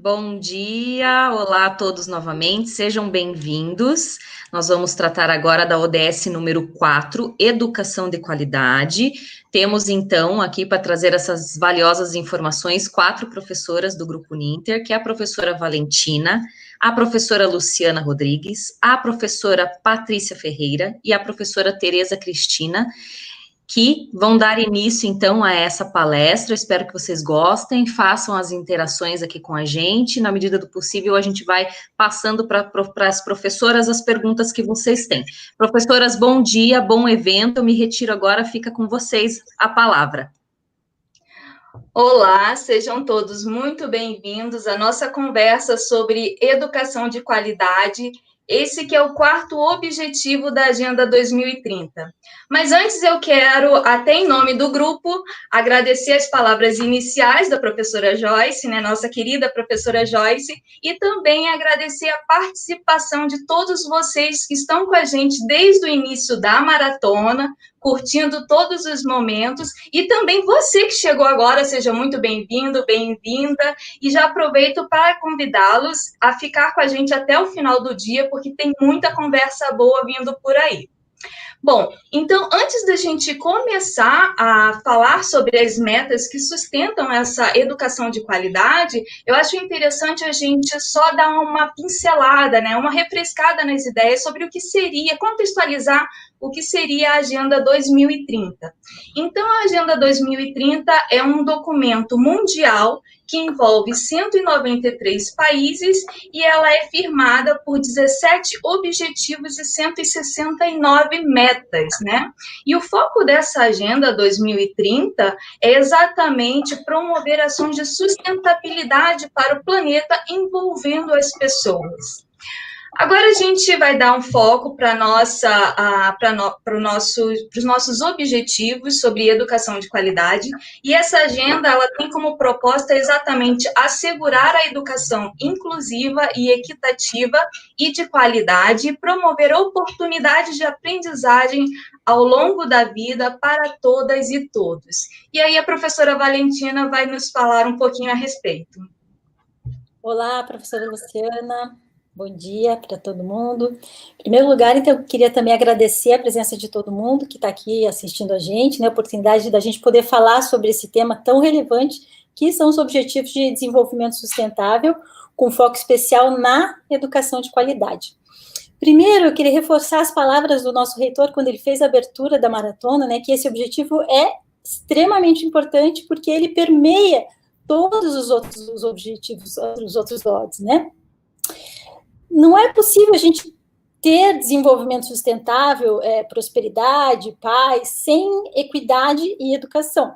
Bom dia, olá a todos novamente, sejam bem-vindos. Nós vamos tratar agora da ODS número 4, Educação de Qualidade. Temos então aqui para trazer essas valiosas informações 4 professoras do Grupo Ninter, que é a professora Valentina, a professora Luciana Rodrigues, a professora Patrícia Ferreira e a professora Tereza Cristina, que vão dar início, então, a essa palestra. Eu espero que vocês gostem, façam as interações aqui com a gente. Na medida do possível, a gente vai passando para as professoras as perguntas que vocês têm. Professoras, bom dia, bom evento. Eu me retiro agora, fica com vocês a palavra. Olá, sejam todos muito bem-vindos à nossa conversa sobre educação de qualidade. Esse que é o 4º objetivo da Agenda 2030. Mas antes eu quero, até em nome do grupo, agradecer as palavras iniciais da professora Joyce, né, nossa querida professora Joyce, e também agradecer a participação de todos vocês que estão com a gente desde o início da maratona, curtindo todos os momentos, e também você que chegou agora, seja muito bem-vindo, bem-vinda, e já aproveito para convidá-los a ficar com a gente até o final do dia, porque tem muita conversa boa vindo por aí. Bom, então, antes da gente começar a falar sobre as metas que sustentam essa educação de qualidade, eu acho interessante a gente só dar uma pincelada, né, uma refrescada nas ideias sobre o que seria, contextualizar o que seria a Agenda 2030. Então, a Agenda 2030 é um documento mundial que envolve 193 países e ela é firmada por 17 objetivos e 169 metas, né? E o foco dessa Agenda 2030 é exatamente promover ações de sustentabilidade para o planeta envolvendo as pessoas. Agora a gente vai dar um foco para os nossos objetivos sobre educação de qualidade, e essa agenda ela tem como proposta exatamente assegurar a educação inclusiva e equitativa e de qualidade e promover oportunidades de aprendizagem ao longo da vida para todas e todos. E aí a professora Valentina vai nos falar um pouquinho a respeito. Olá, professora Luciana. Bom dia para todo mundo. Em primeiro lugar, então, eu queria também agradecer a presença de todo mundo que está aqui assistindo a gente, né, a oportunidade da gente poder falar sobre esse tema tão relevante, que são os Objetivos de Desenvolvimento Sustentável, com foco especial na educação de qualidade. Primeiro, eu queria reforçar as palavras do nosso reitor, quando ele fez a abertura da maratona, né, que esse objetivo é extremamente importante, porque ele permeia todos os outros objetivos, os outros odds, né? Não é possível a gente ter desenvolvimento sustentável, prosperidade, paz, sem equidade e educação,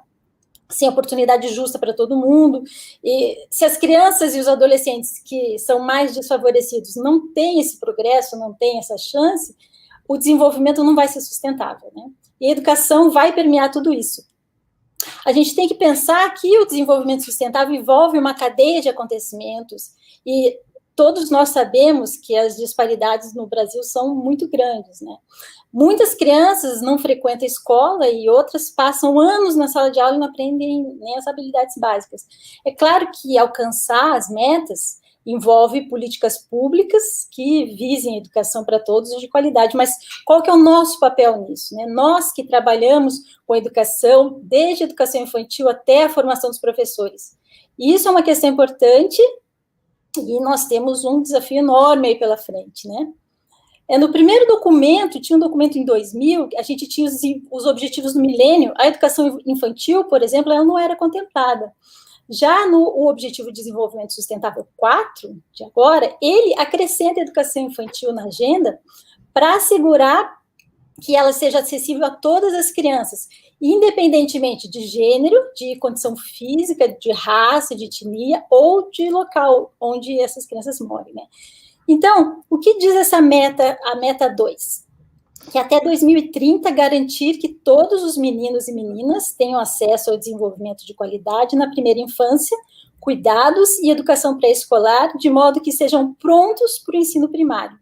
sem oportunidade justa para todo mundo. E se as crianças e os adolescentes que são mais desfavorecidos não têm esse progresso, não têm essa chance, o desenvolvimento não vai ser sustentável, né? E a educação vai permear tudo isso. A gente tem que pensar que o desenvolvimento sustentável envolve uma cadeia de acontecimentos e todos nós sabemos que as disparidades no Brasil são muito grandes, né? Muitas crianças não frequentam a escola e outras passam anos na sala de aula e não aprendem nem as habilidades básicas. É claro que alcançar as metas envolve políticas públicas que visem a educação para todos e de qualidade, mas qual que é o nosso papel nisso, né? Nós que trabalhamos com a educação, desde a educação infantil até a formação dos professores. E isso é uma questão importante e nós temos um desafio enorme aí pela frente, né? No primeiro documento, tinha um documento em 2000, a gente tinha os objetivos do milênio, a educação infantil, por exemplo, ela não era contemplada. Já no Objetivo de Desenvolvimento Sustentável 4, de agora, ele acrescenta a educação infantil na agenda para assegurar que ela seja acessível a todas as crianças, independentemente de gênero, de condição física, de raça, de etnia ou de local onde essas crianças moram, né? Então, o que diz essa meta, a meta 2? Que até 2030 garantir que todos os meninos e meninas tenham acesso ao desenvolvimento de qualidade na primeira infância, cuidados e educação pré-escolar, de modo que sejam prontos para o ensino primário.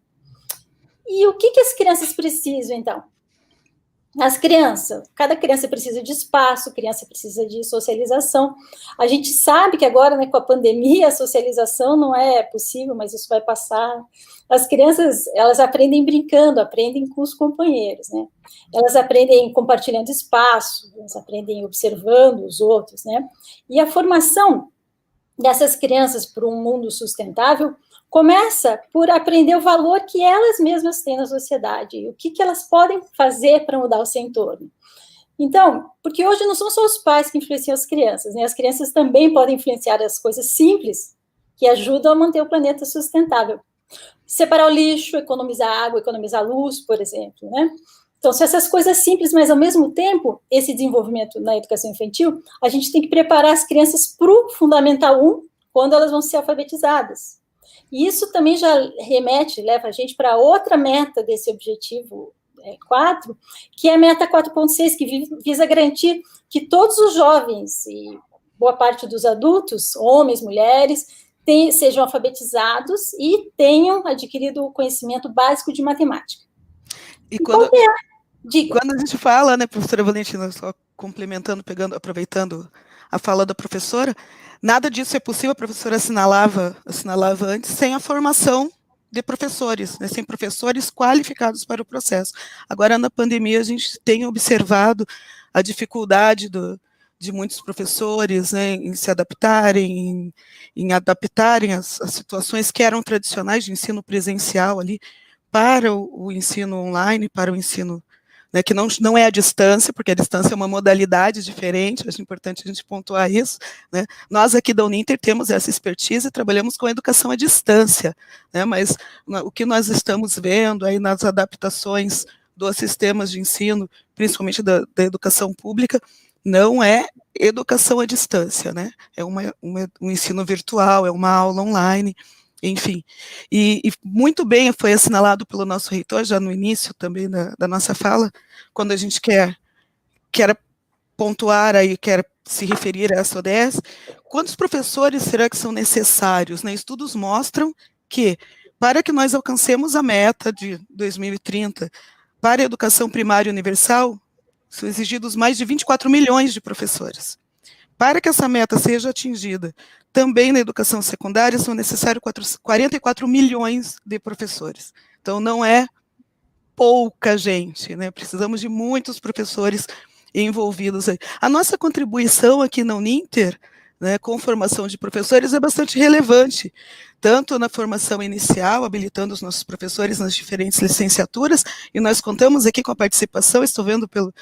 E o que as crianças precisam, então? As crianças, cada criança precisa de espaço, criança precisa de socialização. A gente sabe que agora, né, com a pandemia, a socialização não é possível, mas isso vai passar. As crianças, elas aprendem brincando, aprendem com os companheiros, né? Elas aprendem compartilhando espaço, elas aprendem observando os outros, né? E a formação dessas crianças para um mundo sustentável começa por aprender o valor que elas mesmas têm na sociedade, e o que elas podem fazer para mudar o seu entorno. Então, porque hoje não são só os pais que influenciam as crianças, né? As crianças também podem influenciar as coisas simples que ajudam a manter o planeta sustentável. Separar o lixo, economizar água, economizar luz, por exemplo, né? Então, são essas coisas simples, mas, ao mesmo tempo, esse desenvolvimento na educação infantil, a gente tem que preparar as crianças para o Fundamental 1, quando elas vão ser alfabetizadas. E isso também já leva a gente para outra meta desse objetivo 4, que é a meta 4.6, que visa garantir que todos os jovens e boa parte dos adultos, homens, mulheres, sejam alfabetizados e tenham adquirido o conhecimento básico de matemática. E quando a gente fala, né, professora Valentina, só complementando, aproveitando a fala da professora, nada disso é possível, a professora assinalava antes, sem a formação de professores, né, sem professores qualificados para o processo. Agora, na pandemia, a gente tem observado a dificuldade de muitos professores, né, em se adaptarem, em adaptarem as situações que eram tradicionais de ensino presencial ali para o ensino online, para o ensino, né, que não é a distância, porque a distância é uma modalidade diferente, acho importante a gente pontuar isso, né. Nós aqui da Uninter temos essa expertise e trabalhamos com a educação à distância, né, mas o que nós estamos vendo aí nas adaptações dos sistemas de ensino, principalmente da educação pública, não é educação à distância, né, é um ensino virtual, é uma aula online, enfim, e muito bem foi assinalado pelo nosso reitor, já no início também da nossa fala, quando a gente quer pontuar aí, quer se referir a essa ODS, quantos professores será que são necessários, né? Estudos mostram que, para que nós alcancemos a meta de 2030, para a educação primária universal, são exigidos mais de 24 milhões de professores. Para que essa meta seja atingida, também na educação secundária, são necessários 44 milhões de professores. Então, não é pouca gente, né? Precisamos de muitos professores envolvidos aí. A nossa contribuição aqui na Uninter, né, com formação de professores, é bastante relevante, tanto na formação inicial, habilitando os nossos professores nas diferentes licenciaturas, e nós contamos aqui com a participação, estou vendo pelo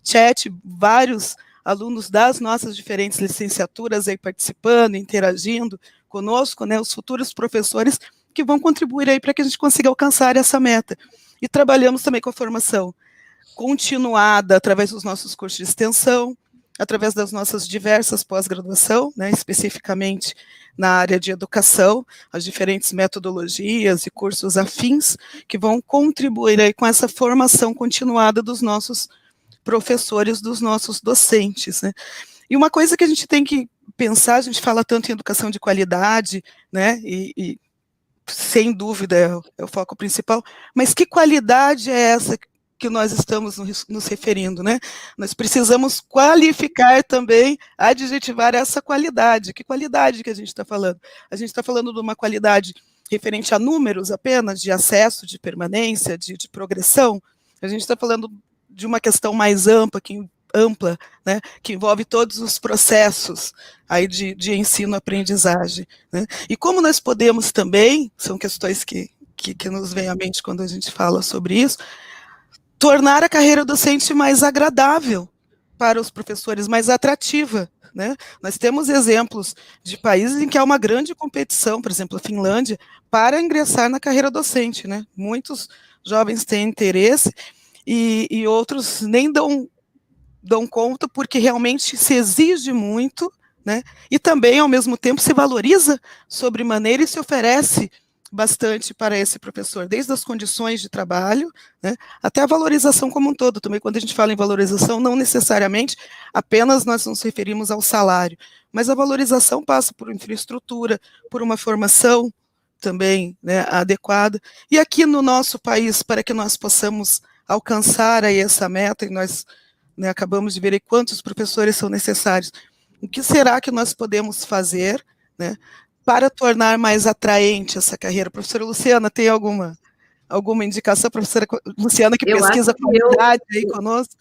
chat, vários alunos das nossas diferentes licenciaturas aí participando, interagindo conosco, né, os futuros professores que vão contribuir aí para que a gente consiga alcançar essa meta. E trabalhamos também com a formação continuada através dos nossos cursos de extensão, através das nossas diversas pós-graduação, né, especificamente na área de educação, as diferentes metodologias e cursos afins que vão contribuir aí com essa formação continuada dos nossos professores, dos nossos docentes, né. E uma coisa que a gente tem que pensar, a gente fala tanto em educação de qualidade, né, e sem dúvida é o foco principal, mas que qualidade é essa que nós estamos nos referindo, né? Nós precisamos qualificar também, adjetivar essa qualidade. Que qualidade que a gente está falando? A gente está falando de uma qualidade referente a números apenas, de acesso, de permanência, de progressão. A gente está falando de uma questão mais ampla, né, que envolve todos os processos aí de ensino-aprendizagem, né? E como nós podemos também, são questões que nos vêm à mente quando a gente fala sobre isso, tornar a carreira docente mais agradável para os professores, mais atrativa, né? Nós temos exemplos de países em que há uma grande competição, por exemplo, a Finlândia, para ingressar na carreira docente, né? Muitos jovens têm interesse e outros nem dão conta porque realmente se exige muito, né? E também, ao mesmo tempo, se valoriza sobremaneira e se oferece bastante para esse professor, desde as condições de trabalho, né, até a valorização como um todo. Também, quando a gente fala em valorização, não necessariamente apenas nós nos referimos ao salário, mas a valorização passa por infraestrutura, por uma formação também, né, adequada. E aqui no nosso país, para que nós possamos alcançar aí essa meta, e nós, né, acabamos de ver aí quantos professores são necessários, o que será que nós podemos fazer, né, para tornar mais atraente essa carreira? Professora Luciana, tem alguma indicação? Professora Luciana, que pesquisa qualidade aí conosco?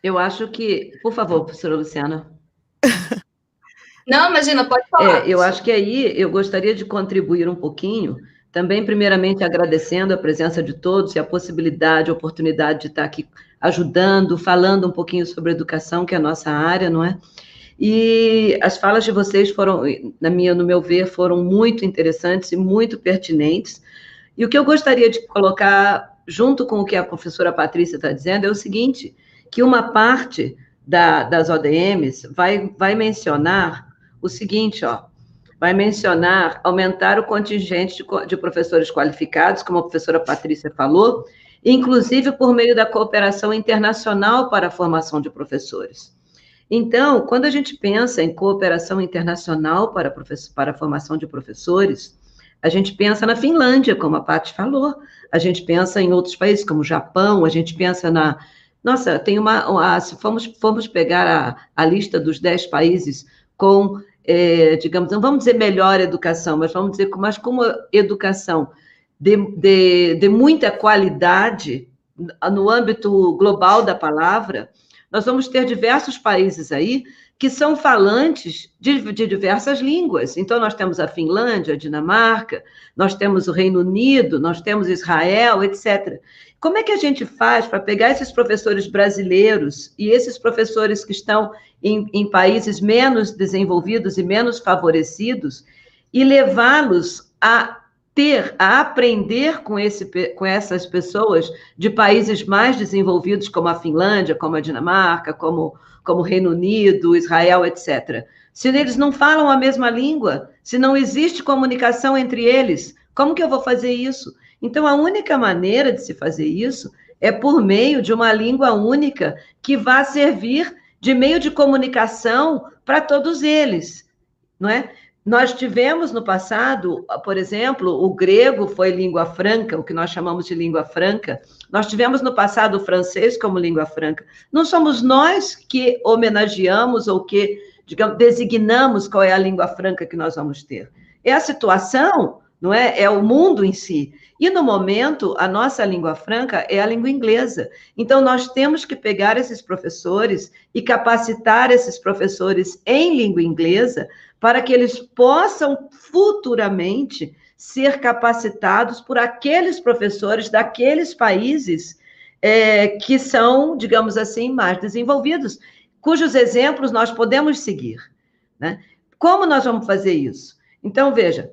Eu acho que... Por favor, professora Luciana. Não, imagina, pode falar. Eu acho que aí eu gostaria de contribuir um pouquinho, também, primeiramente, agradecendo a presença de todos e a possibilidade, a oportunidade de estar aqui ajudando, falando um pouquinho sobre educação, que é a nossa área, não é? E as falas de vocês foram, no meu ver, foram muito interessantes e muito pertinentes. E o que eu gostaria de colocar, junto com o que a professora Patrícia está dizendo, é o seguinte, que uma parte das ODMs vai mencionar o seguinte, vai mencionar aumentar o contingente de professores qualificados, como a professora Patrícia falou, inclusive por meio da cooperação internacional para a formação de professores. Então, quando a gente pensa em cooperação internacional para a formação de professores, a gente pensa na Finlândia, como a Paty falou, a gente pensa em outros países, como o Japão, a gente pensa na... Nossa, tem se formos pegar a lista dos 10 países com, digamos, não vamos dizer melhor educação, mas vamos dizer como educação de muita qualidade no âmbito global da palavra, nós vamos ter diversos países aí que são falantes de diversas línguas. Então, nós temos a Finlândia, a Dinamarca, nós temos o Reino Unido, nós temos Israel, etc. Como é que a gente faz para pegar esses professores brasileiros e esses professores que estão em países menos desenvolvidos e menos favorecidos e levá-los a aprender com essas pessoas de países mais desenvolvidos, como a Finlândia, como a Dinamarca, como o Reino Unido, Israel, etc. Se eles não falam a mesma língua, se não existe comunicação entre eles, como que eu vou fazer isso? Então, a única maneira de se fazer isso é por meio de uma língua única que vá servir de meio de comunicação para todos eles, não é? Nós tivemos no passado, por exemplo, o grego foi língua franca, o que nós chamamos de língua franca. Nós tivemos no passado o francês como língua franca. Não somos nós que homenageamos ou que, digamos, designamos qual é a língua franca que nós vamos ter. É a situação, não é? É o mundo em si. E, no momento, a nossa língua franca é a língua inglesa. Então, nós temos que pegar esses professores e capacitar esses professores em língua inglesa para que eles possam futuramente ser capacitados por aqueles professores daqueles países que são, digamos assim, mais desenvolvidos, cujos exemplos nós podemos seguir, né? Como nós vamos fazer isso? Então, veja,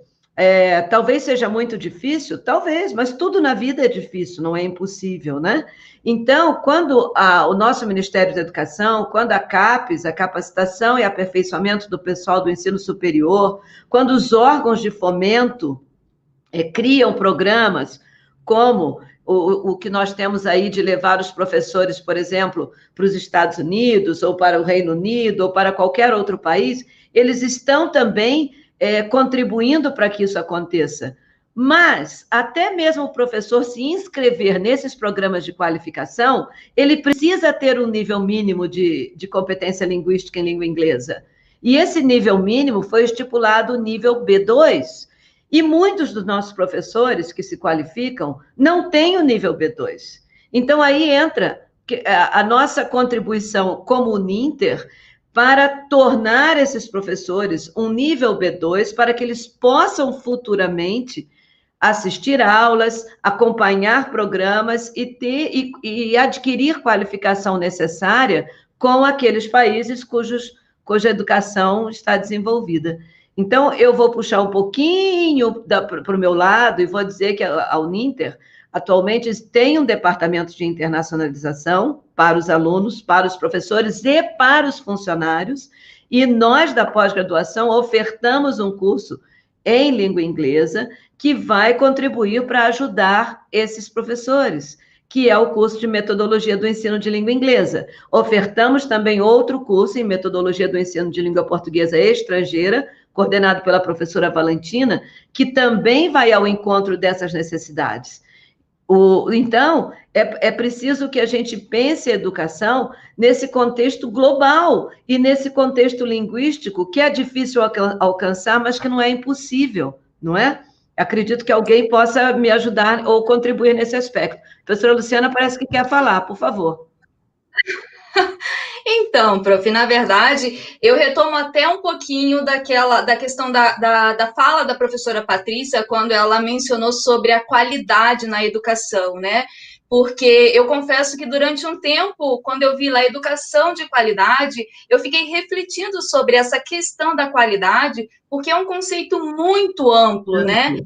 talvez seja muito difícil, talvez, mas tudo na vida é difícil, não é impossível, né? Então, quando o nosso Ministério da Educação, quando a CAPES, a Capacitação e Aperfeiçoamento do Pessoal do Ensino Superior, quando os órgãos de fomento criam programas como o que nós temos aí de levar os professores, por exemplo, para os Estados Unidos, ou para o Reino Unido, ou para qualquer outro país, eles estão também contribuindo para que isso aconteça. Mas, até mesmo o professor se inscrever nesses programas de qualificação, ele precisa ter um nível mínimo de competência linguística em língua inglesa. E esse nível mínimo foi estipulado o nível B2. E muitos dos nossos professores que se qualificam não têm o nível B2. Então, aí entra a nossa contribuição como Uninter para tornar esses professores um nível B2 para que eles possam futuramente assistir aulas, acompanhar programas e adquirir qualificação necessária com aqueles países cuja educação está desenvolvida. Então, eu vou puxar um pouquinho para o meu lado e vou dizer que a Uninter atualmente tem um departamento de internacionalização para os alunos, para os professores e para os funcionários, e nós da pós-graduação ofertamos um curso em língua inglesa que vai contribuir para ajudar esses professores, que é o curso de metodologia do ensino de língua inglesa. Ofertamos também outro curso em metodologia do ensino de língua portuguesa estrangeira, coordenado pela professora Valentina, que também vai ao encontro dessas necessidades. Então, é preciso que a gente pense a educação nesse contexto global e nesse contexto linguístico, que é difícil alcançar, mas que não é impossível, não é? Acredito que alguém possa me ajudar ou contribuir nesse aspecto. Professora Luciana parece que quer falar, por favor. Então, prof, na verdade, eu retomo até um pouquinho da questão da fala da professora Patrícia, quando ela mencionou sobre a qualidade na educação, né? Porque eu confesso que durante um tempo, quando eu vi lá educação de qualidade, eu fiquei refletindo sobre essa questão da qualidade, porque é um conceito muito amplo, né?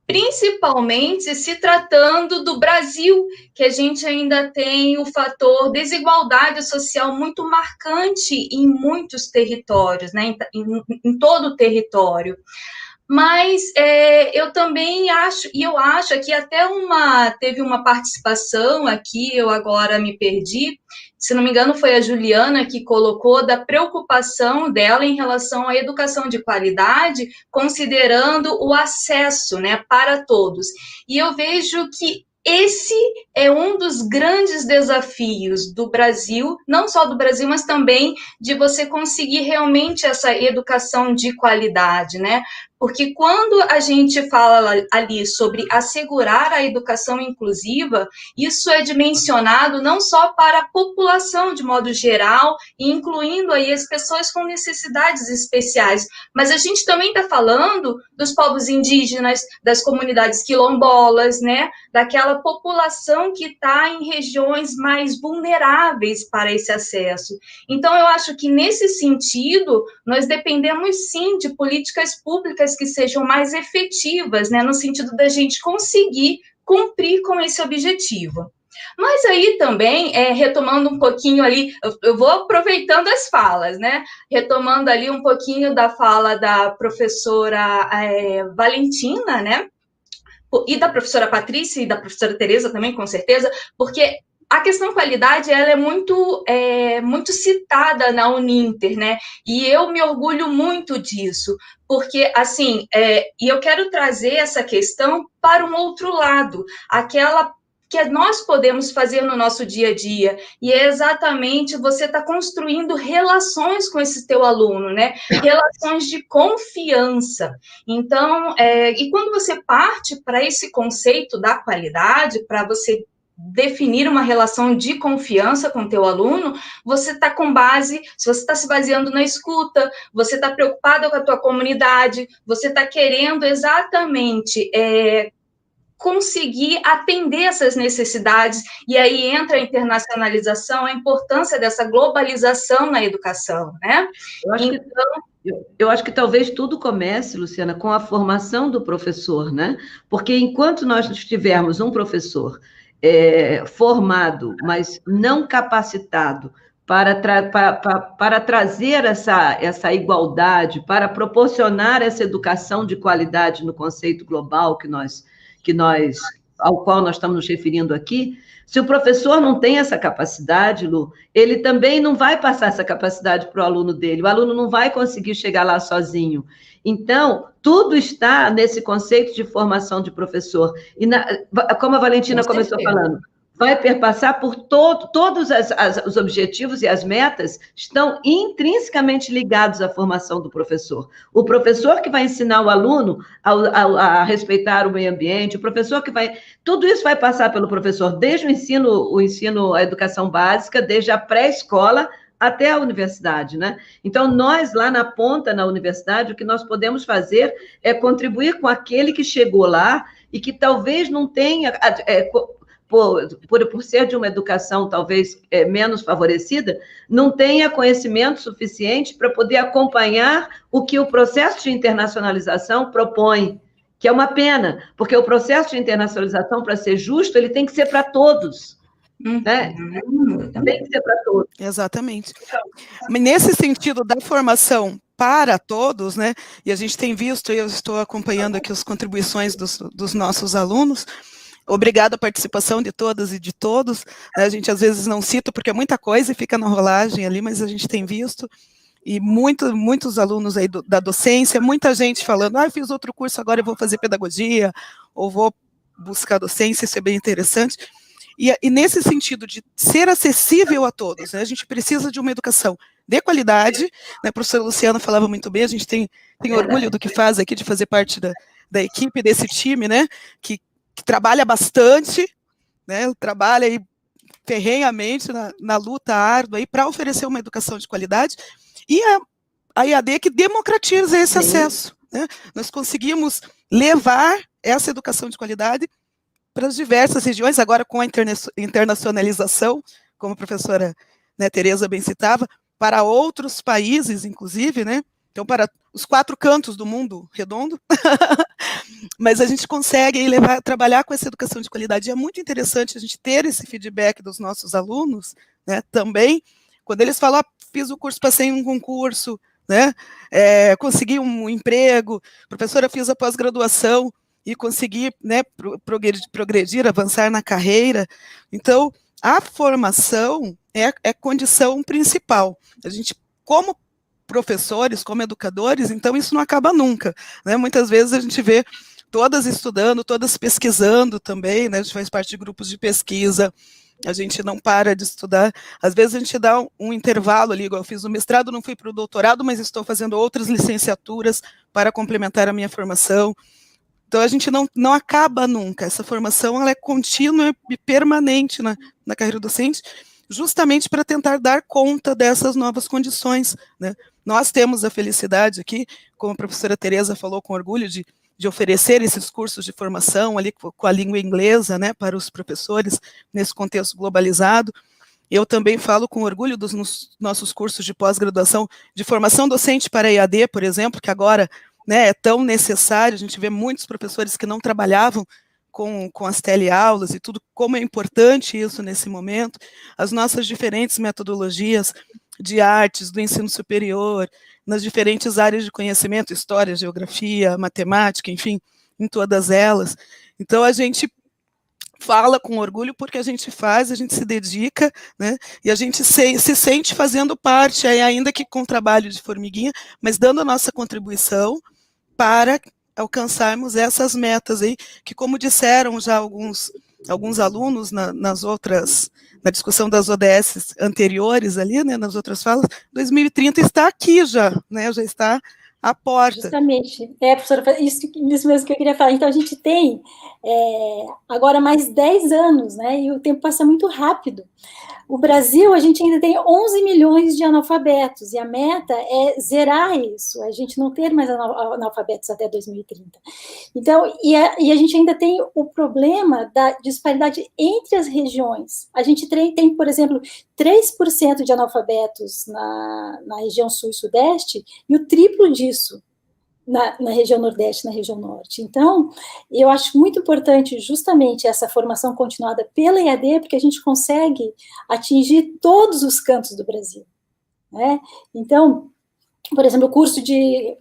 Principalmente se tratando do Brasil, que a gente ainda tem o fator desigualdade social muito marcante em muitos territórios, né, em todo o território. Mas eu também acho, e eu acho que até teve uma participação aqui, eu agora me perdi, se não me engano foi a Juliana que colocou da preocupação dela em relação à educação de qualidade, considerando o acesso, né, para todos. E eu vejo que esse é um dos grandes desafios do Brasil, não só do Brasil, mas também de você conseguir realmente essa educação de qualidade, né? Porque quando a gente fala ali sobre assegurar a educação inclusiva, isso é dimensionado não só para a população de modo geral, incluindo aí as pessoas com necessidades especiais, mas a gente também está falando dos povos indígenas, das comunidades quilombolas, né? Daquela população que está em regiões mais vulneráveis para esse acesso. Então, eu acho que nesse sentido, nós dependemos sim de políticas públicas que sejam mais efetivas, né, no sentido da gente conseguir cumprir com esse objetivo. Mas aí também, retomando um pouquinho ali, eu vou aproveitando as falas, né, retomando ali um pouquinho da fala da professora Valentina, né, e da professora Patrícia e da professora Tereza também, com certeza, porque a questão qualidade ela é muito citada na Uninter, né? E eu me orgulho muito disso, porque, assim, e eu quero trazer essa questão para um outro lado, aquela que nós podemos fazer no nosso dia a dia, e é exatamente você estar construindo relações com esse teu aluno, né? Relações de confiança. Então, e quando você parte para esse conceito da qualidade, para você definir uma relação de confiança com o teu aluno, você está se você está se baseando na escuta, você está preocupado com a tua comunidade, você está querendo exatamente conseguir atender essas necessidades, e aí entra a internacionalização, a importância dessa globalização na educação, né? Eu acho que talvez tudo comece, Luciana, com a formação do professor, né? Porque enquanto nós tivermos um professor formado, mas não capacitado para trazer essa igualdade, para proporcionar essa educação de qualidade no conceito global ao qual nós estamos nos referindo aqui, se o professor não tem essa capacidade, Lu, ele também não vai passar essa capacidade para o aluno dele, o aluno não vai conseguir chegar lá sozinho. Então, tudo está nesse conceito de formação de professor. E, como a Valentina começou falando, vai perpassar por todos os objetivos e as metas estão intrinsecamente ligados à formação do professor. O professor que vai ensinar o aluno a respeitar o meio ambiente, o professor que vai... Tudo isso vai passar pelo professor, desde o ensino, a educação básica, desde a pré-escola até a universidade, né? Então, nós, lá na ponta, na universidade, o que nós podemos fazer é contribuir com aquele que chegou lá e que talvez não tenha... Por ser de uma educação talvez menos favorecida, não tenha conhecimento suficiente para poder acompanhar o que o processo de internacionalização propõe, que é uma pena, porque o processo de internacionalização, para ser justo, ele tem que ser para todos. Né? Tem que ser para todos. Exatamente. Mas nesse sentido da formação para todos, né, e a gente tem visto, eu estou acompanhando aqui as contribuições dos nossos alunos. Obrigada a participação de todas e de todos. A gente às vezes não cita porque é muita coisa e fica na rolagem ali, mas a gente tem visto, e muitos alunos aí da docência, muita gente falando, eu fiz outro curso, agora eu vou fazer pedagogia, ou vou buscar a docência, isso é bem interessante. E nesse sentido de ser acessível a todos, né, a gente precisa de uma educação de qualidade, né, a professora Luciana falava muito bem, a gente tem orgulho do que faz aqui, de fazer parte da equipe, desse time, né, que trabalha bastante, né, trabalha aí ferrenhamente na luta árdua para oferecer uma educação de qualidade, e a EAD que democratiza esse acesso. Né? Nós conseguimos levar essa educação de qualidade para as diversas regiões, agora com a internacionalização, como a professora, né, Tereza bem citava, para outros países, inclusive, né? Então, para os 4 cantos do mundo redondo, mas a gente consegue aí trabalhar com essa educação de qualidade. E é muito interessante a gente ter esse feedback dos nossos alunos, né, também, quando eles falam, fiz o curso, passei em um concurso, né, consegui um emprego, professora, fiz a pós-graduação e consegui, né, progredir, avançar na carreira. Então, a formação é condição principal. A gente, como professores, como educadores, então isso não acaba nunca, né? Muitas vezes a gente vê todas estudando, todas pesquisando também, né? A gente faz parte de grupos de pesquisa, a gente não para de estudar, às vezes a gente dá um intervalo ali, igual eu fiz o mestrado, não fui para o doutorado, mas estou fazendo outras licenciaturas para complementar a minha formação. Então a gente não acaba nunca, essa formação ela é contínua e permanente na carreira docente, justamente para tentar dar conta dessas novas condições, né? Nós temos a felicidade aqui, como a professora Tereza falou com orgulho, de oferecer esses cursos de formação ali com a língua inglesa, né, para os professores nesse contexto globalizado. Eu também falo com orgulho dos nossos cursos de pós-graduação de formação docente para EAD, por exemplo, que agora, né, é tão necessário. A gente vê muitos professores que não trabalhavam com as teleaulas e tudo, como é importante isso nesse momento, as nossas diferentes metodologias de artes, do ensino superior, nas diferentes áreas de conhecimento, história, geografia, matemática, enfim, em todas elas. Então, a gente fala com orgulho porque a gente faz, a gente se dedica, né, e a gente se sente fazendo parte, ainda que com trabalho de formiguinha, mas dando a nossa contribuição para alcançarmos essas metas aí, que como disseram já alguns alunos na discussão das ODS anteriores ali, né, nas outras falas, 2030 está aqui já, né, já está à porta. Justamente, professora, isso mesmo que eu queria falar. Então, a gente tem agora mais 10 anos, né, e o tempo passa muito rápido. O Brasil, a gente ainda tem 11 milhões de analfabetos, e a meta é zerar isso, a gente não ter mais analfabetos até 2030. Então, e a gente ainda tem o problema da disparidade entre as regiões. A gente tem, por exemplo, 3% de analfabetos na região sul e sudeste, e o triplo disso na região nordeste, na região norte. Então, eu acho muito importante justamente essa formação continuada pela EAD, porque a gente consegue atingir todos os cantos do Brasil, né? Então, por exemplo, o curso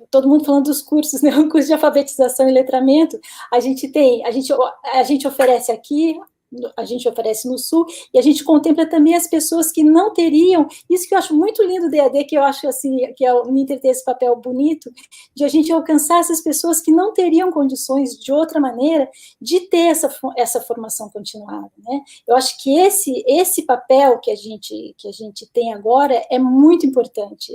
todo mundo falando dos cursos, né? O curso de alfabetização e letramento, a gente oferece aqui, a gente oferece no Sul, e a gente contempla também as pessoas que não teriam, isso que eu acho muito lindo do EAD, que eu acho assim, que me interessa esse papel bonito, de a gente alcançar essas pessoas que não teriam condições de outra maneira de ter essa formação continuada, né? Eu acho que esse papel que a gente tem agora é muito importante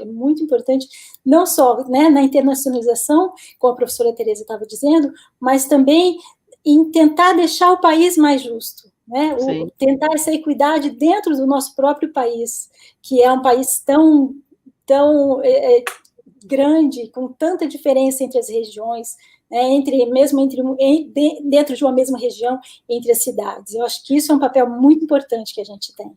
não só, né, na internacionalização, como a professora Tereza estava dizendo, mas também em tentar deixar o país mais justo, né? Tentar essa equidade dentro do nosso próprio país, que é um país tão grande, com tanta diferença entre as regiões, né? Dentro de uma mesma região, entre as cidades. Eu acho que isso é um papel muito importante que a gente tem.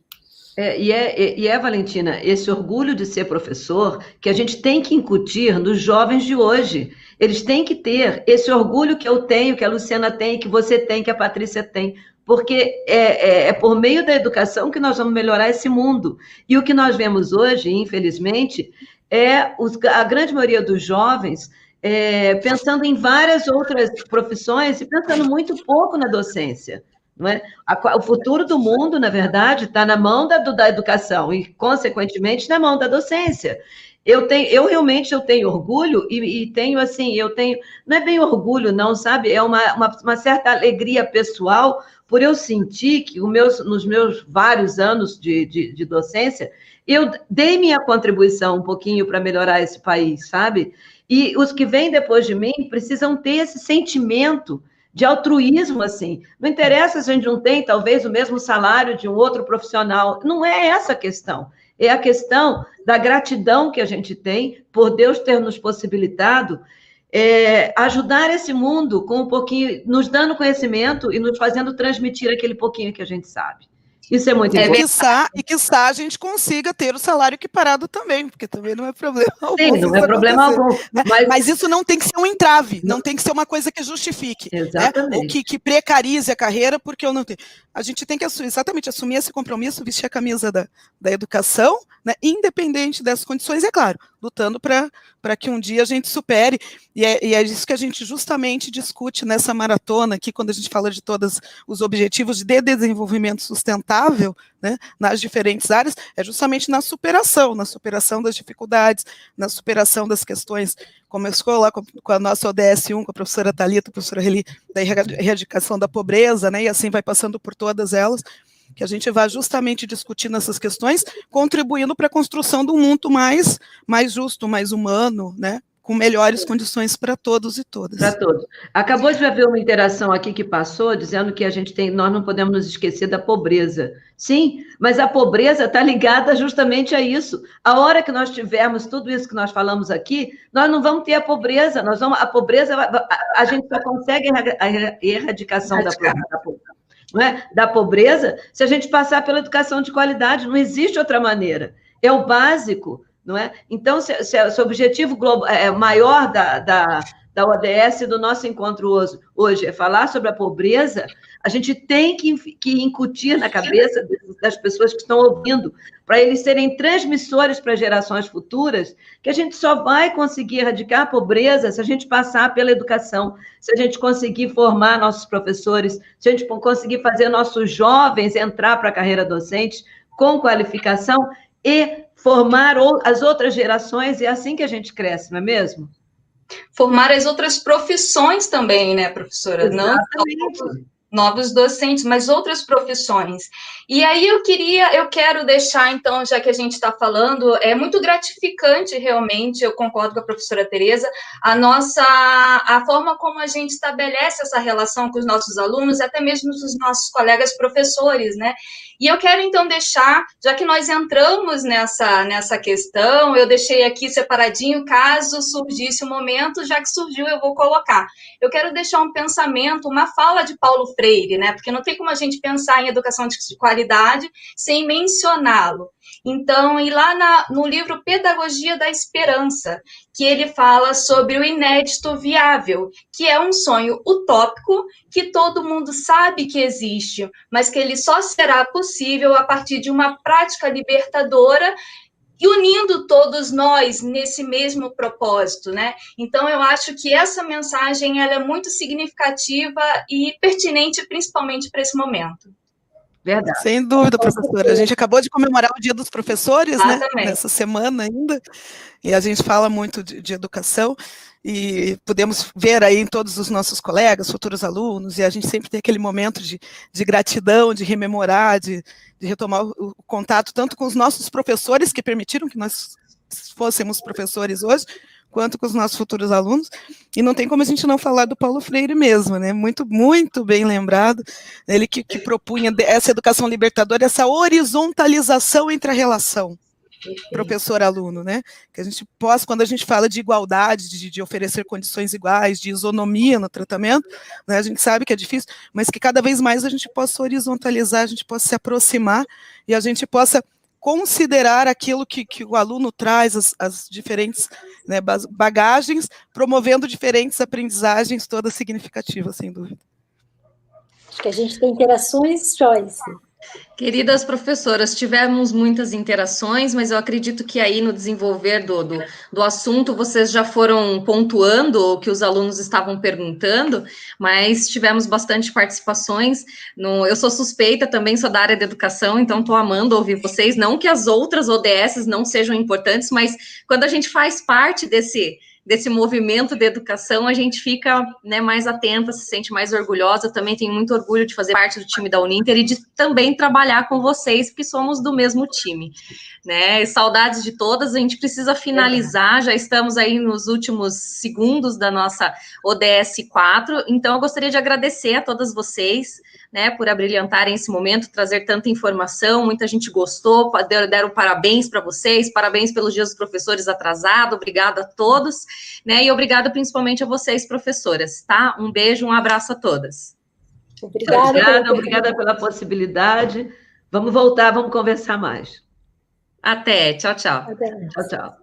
Valentina, esse orgulho de ser professor que a gente tem que incutir nos jovens de hoje. Eles têm que ter esse orgulho que eu tenho, que a Luciana tem, que você tem, que a Patrícia tem, porque é por meio da educação que nós vamos melhorar esse mundo. E o que nós vemos hoje, infelizmente, a grande maioria dos jovens pensando em várias outras profissões e pensando muito pouco na docência. Não é? O futuro do mundo, na verdade, está na mão da educação e, consequentemente, na mão da docência. Eu realmente tenho orgulho e tenho, assim, não é bem orgulho, não, sabe? É uma certa alegria pessoal por eu sentir que nos meus vários anos de docência, eu dei minha contribuição um pouquinho para melhorar esse país, sabe? E os que vêm depois de mim precisam ter esse sentimento de altruísmo, assim. Não interessa se a gente não tem, talvez, o mesmo salário de um outro profissional. Não é essa a questão. É a questão da gratidão que a gente tem por Deus ter nos possibilitado ajudar esse mundo com um pouquinho, nos dando conhecimento e nos fazendo transmitir aquele pouquinho que a gente sabe. Isso é muito importante. E quiçá a gente consiga ter o salário equiparado também, porque também não é problema algum. Sim, não é problema algum. Mas isso não tem que ser um entrave, não tem que ser uma coisa que justifique. Exatamente. Né? Ou que precarize a carreira, porque eu não tenho. A gente tem que exatamente assumir esse compromisso, vestir a camisa da educação, né, independente das condições, é claro, lutando para que um dia a gente supere, e é isso que a gente justamente discute nessa maratona aqui, quando a gente fala de todos os objetivos de desenvolvimento sustentável, né, nas diferentes áreas, é justamente na superação das dificuldades, na superação das questões. Começou lá com a nossa ODS 1, com a professora Thalita, a professora Reli, da erradicação da pobreza, né, e assim vai passando por todas elas, que a gente vai justamente discutindo essas questões, contribuindo para a construção de um mundo mais justo, mais humano, né, com melhores condições para todos e todas. Para todos. Acabou de haver uma interação aqui que passou, dizendo que nós não podemos nos esquecer da pobreza. Sim, mas a pobreza está ligada justamente a isso. A hora que nós tivermos tudo isso que nós falamos aqui, nós não vamos ter a pobreza. A pobreza, a gente só consegue a erradicação da pobreza se a gente passar pela educação de qualidade. Não existe outra maneira. É o básico. Não é? Então, se o objetivo maior da ODS, do nosso encontro hoje, é falar sobre a pobreza, a gente tem que incutir na cabeça das pessoas que estão ouvindo, para eles serem transmissores para gerações futuras, que a gente só vai conseguir erradicar a pobreza se a gente passar pela educação, se a gente conseguir formar nossos professores, se a gente conseguir fazer nossos jovens entrar para a carreira docente com qualificação e formar as outras gerações, é assim que a gente cresce, não é mesmo? Formar as outras profissões também, né, professora? Exatamente. Não novos docentes, mas outras profissões. E aí eu quero deixar, então, já que a gente está falando, é muito gratificante, realmente, eu concordo com a professora Tereza, a forma como a gente estabelece essa relação com os nossos alunos, até mesmo os nossos colegas professores, né? E eu quero, então, deixar, já que nós entramos nessa questão, eu deixei aqui separadinho, caso surgisse um momento, já que surgiu, eu vou colocar. Eu quero deixar um pensamento, uma fala de Paulo Freire, né? Porque não tem como a gente pensar em educação de qualidade sem mencioná-lo. Então, e lá no livro Pedagogia da Esperança, que ele fala sobre o inédito viável, que é um sonho utópico que todo mundo sabe que existe, mas que ele só será possível a partir de uma prática libertadora e unindo todos nós nesse mesmo propósito, né? Então, eu acho que essa mensagem ela é muito significativa e pertinente, principalmente para esse momento. Verdade. Sem dúvida, professora. A gente acabou de comemorar o Dia dos Professores, né? Nessa semana ainda, e a gente fala muito de educação, e podemos ver aí em todos os nossos colegas, futuros alunos, e a gente sempre tem aquele momento de gratidão, de rememorar, de retomar o contato, tanto com os nossos professores, que permitiram que nós fôssemos professores hoje, quanto com os nossos futuros alunos, e não tem como a gente não falar do Paulo Freire mesmo, né, muito, muito bem lembrado, ele que propunha essa educação libertadora, essa horizontalização entre a relação professor-aluno, né, que a gente possa, quando a gente fala de igualdade, de oferecer condições iguais, de isonomia no tratamento, né, a gente sabe que é difícil, mas que cada vez mais a gente possa horizontalizar, a gente possa se aproximar, e a gente possa considerar aquilo que o aluno traz, as diferentes, né, bagagens, promovendo diferentes aprendizagens, todas significativas, sem dúvida. Acho que a gente tem interações, Joyce. Queridas professoras, tivemos muitas interações, mas eu acredito que aí no desenvolver do assunto vocês já foram pontuando o que os alunos estavam perguntando, mas tivemos bastante participações. Eu sou suspeita também, sou da área de educação, então estou amando ouvir vocês. Não que as outras ODSs não sejam importantes, mas quando a gente faz parte desse movimento de educação, a gente fica, né, mais atenta, se sente mais orgulhosa. Eu também tenho muito orgulho de fazer parte do time da Uninter e de também trabalhar com vocês, porque somos do mesmo time, né? Saudades de todas, a gente precisa finalizar, já estamos aí nos últimos segundos da nossa ODS 4, então eu gostaria de agradecer a todas vocês, né, por abrilhantarem esse momento, trazer tanta informação, muita gente gostou, deram parabéns para vocês, parabéns pelos dias dos professores atrasados, obrigada a todos, né, e obrigada principalmente a vocês, professoras, tá? Um beijo, um abraço a todas. Obrigada pela possibilidade. Vamos voltar, vamos conversar mais. Até, tchau, tchau. Até. Tchau, tchau.